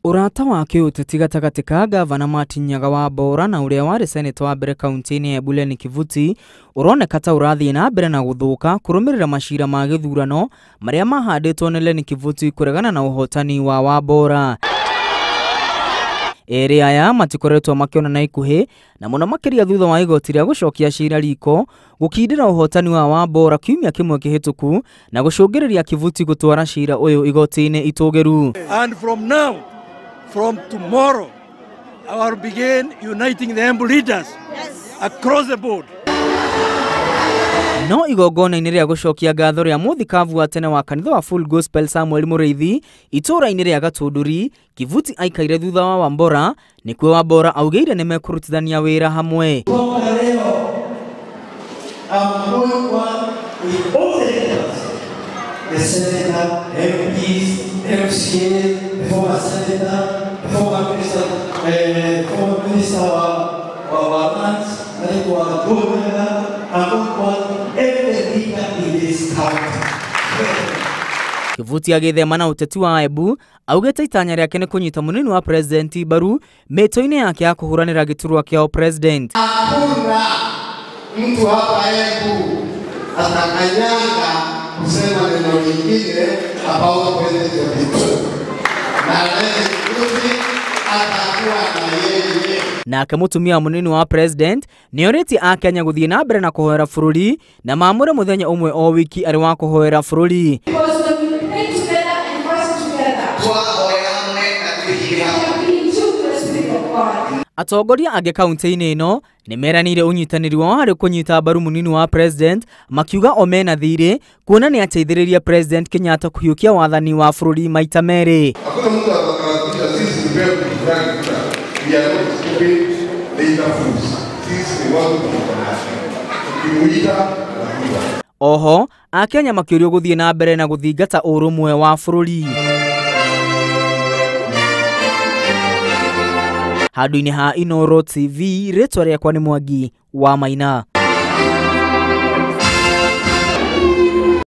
Urata wa kiuteti gatagati ka Ngabana Martin Nyaga Wambora na uria wari seneta wa mbere kaunti-ini ya Embu Lenny Kivuti uroneka ta urathie na mbere na guthuka kurumirira mashira ma githurano maria mahanditwo ni Lenny Kivuti kuregana na uhotani wa Wambora. Eri aya matikoretwo makionana ikuhi na muno makiria thutha wa igoti ria gucokia cira riko gukindira uhotani wa Wambora kiumia kimwe kihituku na gucungiriria Kivuti gutwara cira uyu igoti-ini itugiru. And from tomorrow, I will begin uniting the Embu leaders across the board. No igongona-ini ria gucokia ngatho ria muthikavu wa tene wa kanitha wa Full Gospel Samuel Mureithi itura-ini ria Gatunduri, Kivuti aikaire thutha wa Wambora, nikuo Wambora augeire nimekurutithania wira hamwe. The senator, MPs, MCA, the former senator, the former minister of lands, and governor, and every leader in this country. Kivuti agithema na uteti wa Embu augete itanya riake ni kunyita munini wa president mbaru mito-ini yake ya kuhuranira giturwa kiao president. Hakuna mtu hapa Embu atakanyanga kusema neno lingine about president of the two. Na Lenny Kivuti atakuwa na yeye. Na akamutumia munini wa president nioritie Akenya guthie na mbere na kuhoera bururi na maamure muthenya umwe o wiki ari wa kuhoera bururi. Atongoria ange kaunti-ini ino nimeranire unyitaniri wao hari kunyita mbaru munini wa president makiuga omena thiri kuona ni ateithiriria president Kenyatta kuhiukia wathani wa bururi maita meri. Hakuna mtu atakayetuja sisi mbele kufanya kitu. We are not stupid, they are fools. Sisi ni watu kimuita. Oho Akenya makiurio guthie na mbere na guthingata urumwe wa bururi. Handu-ini ha Inooro TV, ritwa riakwa ni Mwangi wa Maina.